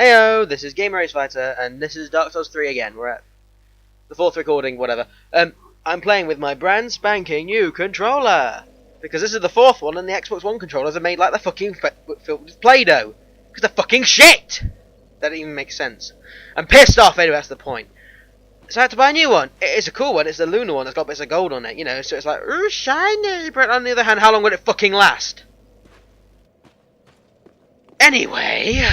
Heyo, this is Gamer Race Fighter, and this is Dark Souls 3 again. We're at the fourth recording, whatever. I'm playing with my brand spanking new controller. Because this is the fourth one, and the Xbox One controllers are made like the fucking filled with Play-Doh. Because they're fucking shit! That didn't even make sense. I'm pissed off anyway, that's the point. So I had to buy a new one. It's a cool one, it's the lunar one, it's got bits of gold on it, you know, so it's like, ooh, shiny! But on the other hand, how long will it fucking last? Anyway...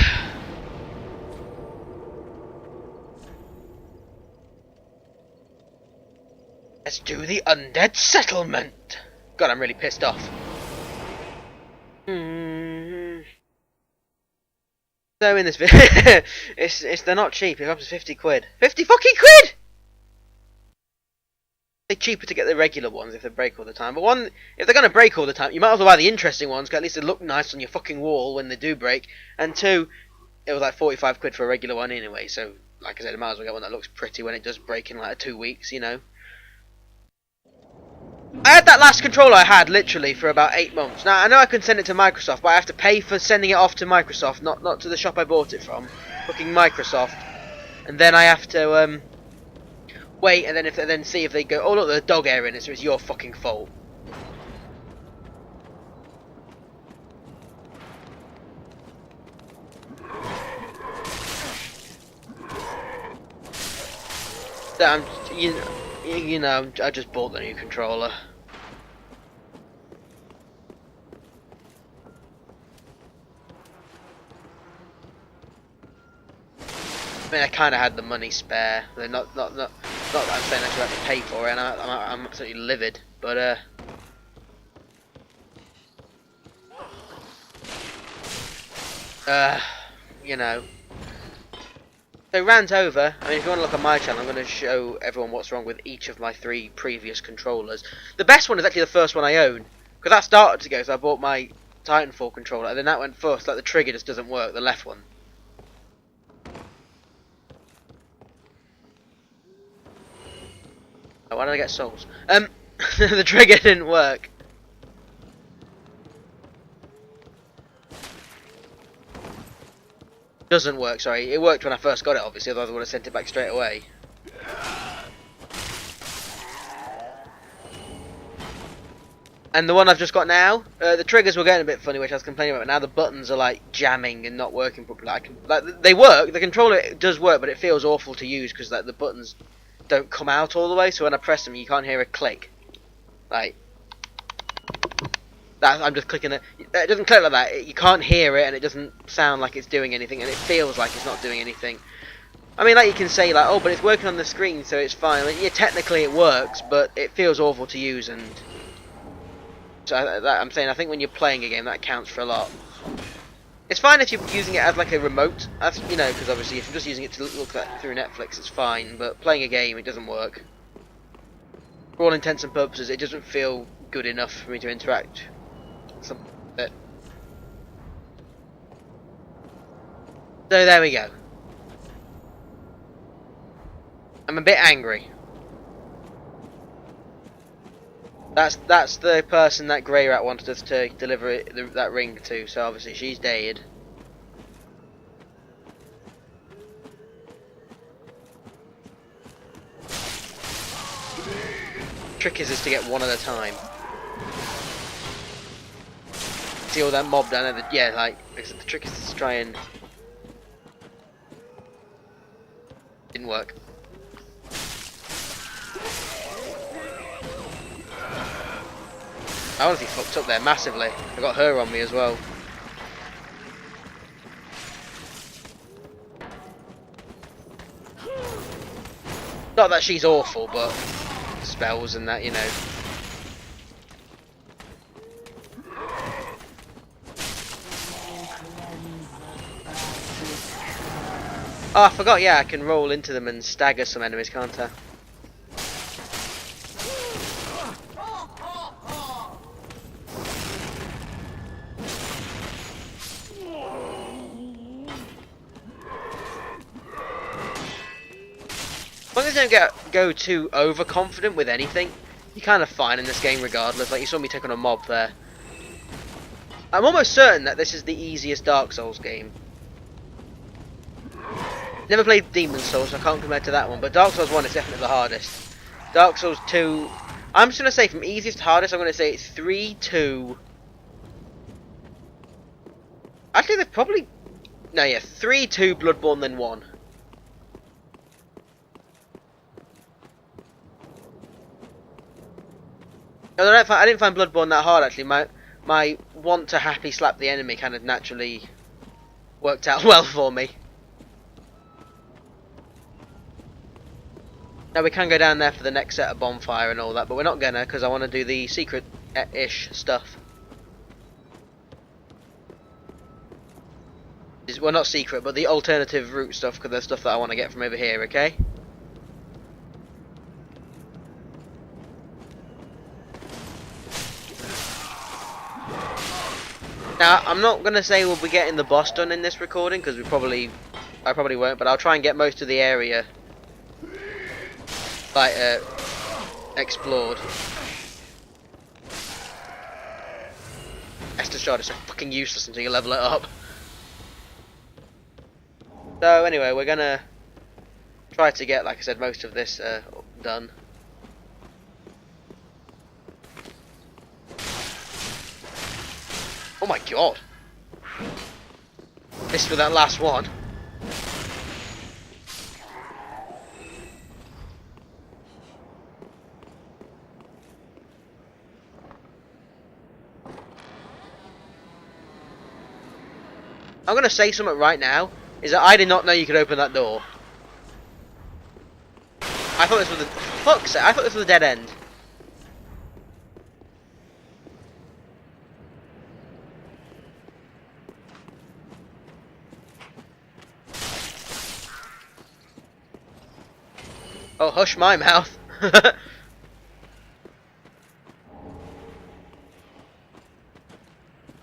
let's do the Undead settlement. God, I'm really pissed off. So in this video, they're not cheap. It comes to 50 quid. 50 fucking quid! They're cheaper to get the regular ones if they break all the time. But if they're gonna break all the time, you might as well buy the interesting ones, because at least they look nice on your fucking wall when they do break. And two, it was like 45 quid for a regular one anyway. So, like I said, I might as well get one that looks pretty when it does break in like 2 weeks, you know. I had that last controller I had literally for about 8 months. Now I know I can send it to Microsoft, but I have to pay for sending it off to Microsoft, not to the shop I bought it from. Fucking Microsoft. And then I have to wait, and then see if they go, oh look, there's a dog hair in it, so it's your fucking fault. So you know, I just bought the new controller. I mean, I kind of had the money spare. Not that I'm saying I should have to pay for it, and I'm absolutely livid. But you know. So rant over. I mean, if you want to look on my channel, I'm going to show everyone what's wrong with each of my 3 previous controllers. The best one is actually the first one I own, because that started to go. So I bought my Titanfall controller, and then that went first. Like the trigger just doesn't work, the left one. Oh, why did I get souls? The trigger didn't work. Doesn't work, sorry. It worked when I first got it, obviously, otherwise I would have sent it back straight away. And the one I've just got now, the triggers were getting a bit funny, which I was complaining about, but now the buttons are like jamming and not working properly. They work, the controller does work, but it feels awful to use because like the buttons don't come out all the way, so when I press them you can't hear a click. Like that, I'm just clicking it. It doesn't click like that. You can't hear it, and it doesn't sound like it's doing anything, and it feels like it's not doing anything. I mean, like you can say, like, oh, but it's working on the screen, so it's fine. Like, yeah, technically it works, but it feels awful to use, and so I'm saying I think when you're playing a game, that counts for a lot. It's fine if you're using it as like a remote, you know, because obviously if you're just using it to look at through Netflix, it's fine. But playing a game, it doesn't work. For all intents and purposes, it doesn't feel good enough for me to interact. So there we go. I'm a bit angry. That's the person that Grey Rat wanted us to deliver that ring to, so obviously she's dead. Trick is to get one at a time. See all that mob down there? Yeah, like, the trick is to try and... didn't work. I honestly fucked up there massively. I got her on me as well. Not that she's awful, but spells and that, you know. Oh, I forgot, yeah, I can roll into them and stagger some enemies, can't I? As long as you don't go too overconfident with anything, you're kind of fine in this game regardless. Like you saw me take on a mob there. I'm almost certain that this is the easiest Dark Souls game. Never played Demon Souls, so I can't compare to that one, but Dark Souls 1 is definitely the hardest. Dark Souls 2, I'm just going to say from easiest to hardest, I'm going to say it's 3, 2... Actually, they're probably... No, yeah, 3, 2, Bloodborne, then 1. I didn't find Bloodborne that hard, actually. My want to happy slap the enemy kind of naturally worked out well for me. Now we can go down there for the next set of bonfire and all that, but we're not gonna, because I want to do the secret-ish stuff. Well, not secret, but the alternative route stuff, because there's stuff that I want to get from over here, okay? Now, I'm not going to say we'll be getting the boss done in this recording, because I probably won't, but I'll try and get most of the area, like, explored. Estus Shard is so fucking useless until you level it up. So, anyway, we're going to try to get, like I said, most of this done. Oh my god! Missed with that last one. I'm gonna say something right now, is that I did not know you could open that door. I thought this was I thought this was a dead end. Oh, hush my mouth.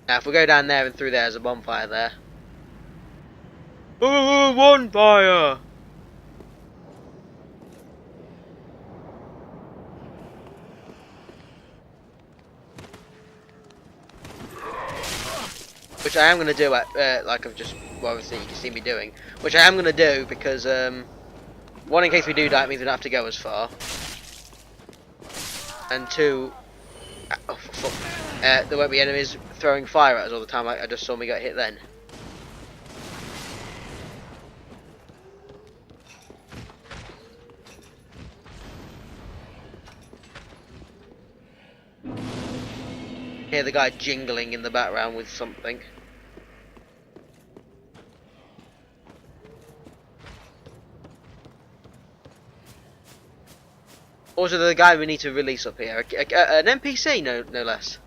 Now, if we go down there and through there's a bonfire there. Oh, bonfire! Which I am going to do, like I've just, well, obviously you can see me doing. Which I am going to do because, one, in case we do die, it means we don't have to go as far. And two, oh, fuck. There won't be enemies throwing fire at us all the time like I just saw me get hit then. Hear the guy jingling in the background with something. Also, the guy we need to release up here, an NPC, no less.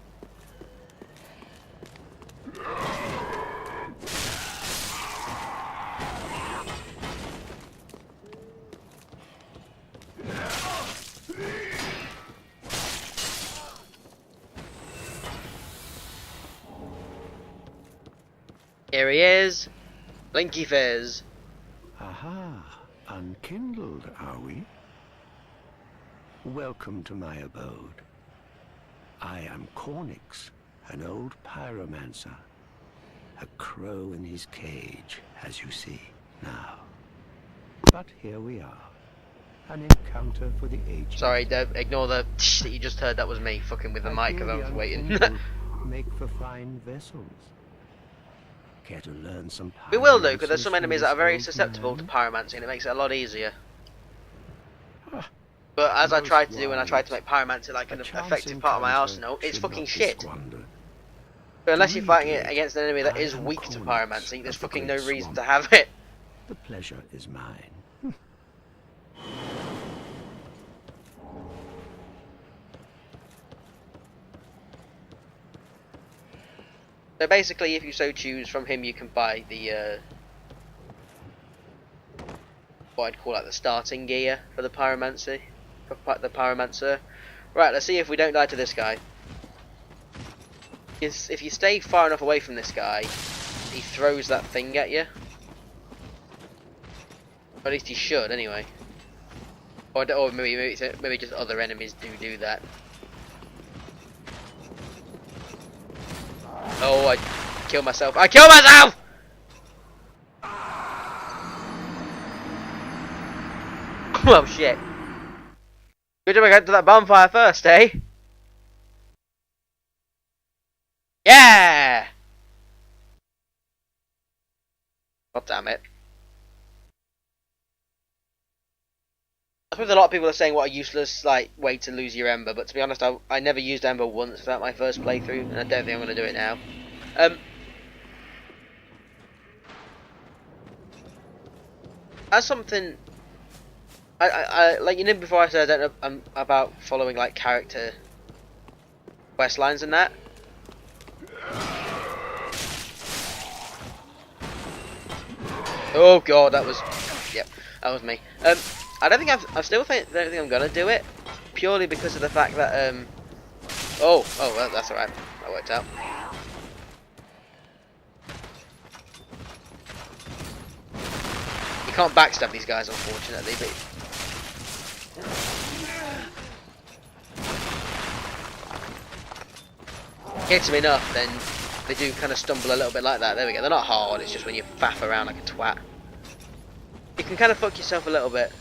Here he is, Blinky Fizz. Aha, unkindled, are we? Welcome to my abode. I am Cornix, an old pyromancer. A crow in his cage, as you see now. But here we are. An encounter for the ages. Sorry, Deb, ignore the that you just heard. That was me fucking with the mic because I was waiting. Make for fine vessels. Care to learn some We will do, because there's some enemies that are very susceptible to pyromancy and it makes it a lot easier. But as I tried to do when I tried to make pyromancy like an effective part of my arsenal, it's fucking shit. But unless you're fighting it against an enemy that is weak to pyromancy, there's fucking no reason to have it. The pleasure is mine. So basically, if you so choose, from him you can buy the what I'd call like the starting gear for the pyromancy, for the pyromancer. Right, let's see if we don't die to this guy. If you stay far enough away from this guy, he throws that thing at you. Or at least he should, anyway. Or maybe just other enemies do that. Oh, I killed myself. I killed myself! Well, shit. Good job I got to that bonfire first, eh? Yeah! God damn it. I suppose a lot of people are saying what a useless way to lose your ember, but to be honest, I never used ember once throughout my first playthrough, and I don't think I'm going to do it now. As something, like before I said I don't know about following character quest lines and that. Oh god, that was, yep, that was me. I don't think I still don't think I'm gonna do it, purely because of the fact that oh well, that's alright, that worked out. You can't backstab these guys, unfortunately, but hits them enough, then they do kind of stumble a little bit like that. There we go. They're not hard. It's just when you faff around like a twat, you can kind of fuck yourself a little bit.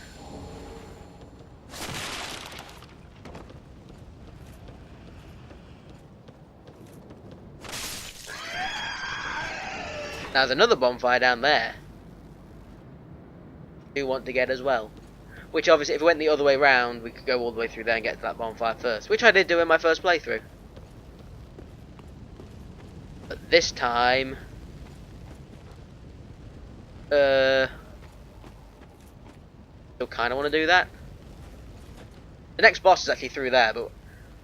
Now there's another bonfire down there. Do want to get as well. Which obviously, if we went the other way round, we could go all the way through there and get to that bonfire first. Which I did do in my first playthrough. But this time, still kind of want to do that. The next boss is actually through there, but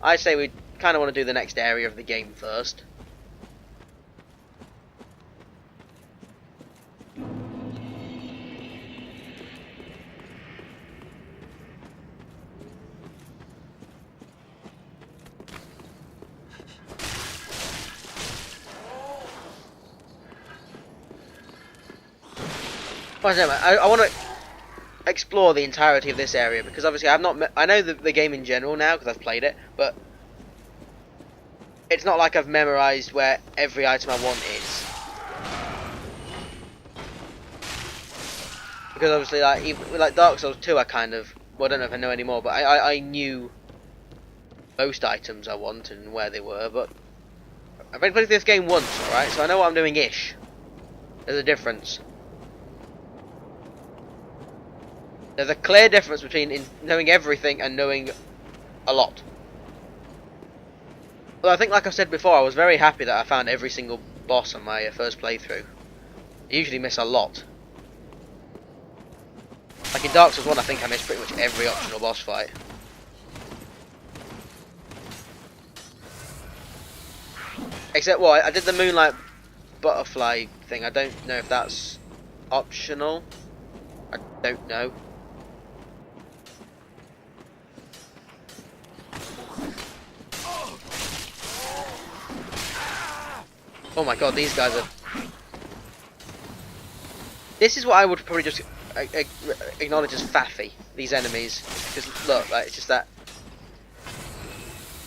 I say we kind of want to do the next area of the game first. I want to explore the entirety of this area because obviously I know the game in general now because I've played it, but it's not like I've memorized where every item I want is. Because obviously, even like Dark Souls 2, I kind of, well, I don't know if I know anymore, but I knew most items I want and where they were, but I've only played this game once, alright, so I know what I'm doing-ish. There's a difference. There's a clear difference between knowing everything and knowing a lot. Well, I think, like I said before, I was very happy that I found every single boss on my first playthrough. I usually miss a lot. Like in Dark Souls 1, I think I missed pretty much every optional boss fight. Except, well, I did the Moonlight Butterfly thing. I don't know if that's optional. I don't know. Oh my god, these guys are... This is what I would probably just acknowledge as faffy, these enemies. Because, look, it's just that...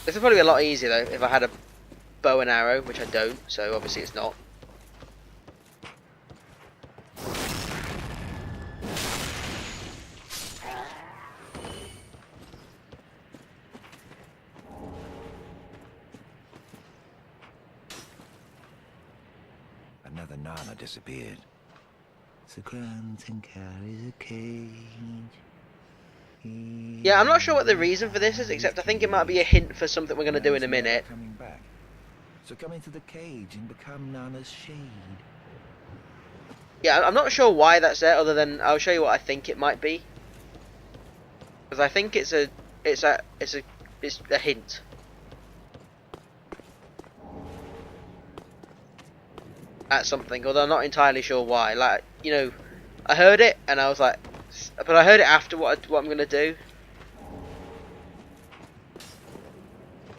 This would probably be a lot easier, though, if I had a bow and arrow, which I don't, so obviously it's not. Another Nana disappeared. The Grunting carries a cage. Yeah, I'm not sure what the reason for this is, except I think it might be a hint for something we're going to do in a minute. Coming back. So come into the cage and become Nana's shade. Yeah, I'm not sure why that's there, other than I'll show you what I think it might be. Because I think it's a hint. At something, although I'm not entirely sure why. Like, you know, I heard it and I was like, but I heard it after what I'm gonna do.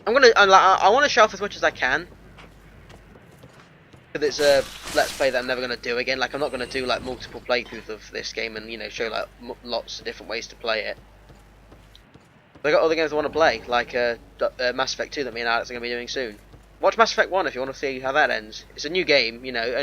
I want to show off as much as I can, because it's a let's play that I'm never gonna do again. Like, I'm not gonna do like multiple playthroughs of this game and, you know, show like lots of different ways to play it. But I got other games I want to play, like Mass Effect 2 that me and Alex are gonna be doing soon. Watch Mass Effect 1 if you want to see how that ends. It's a new game, you know.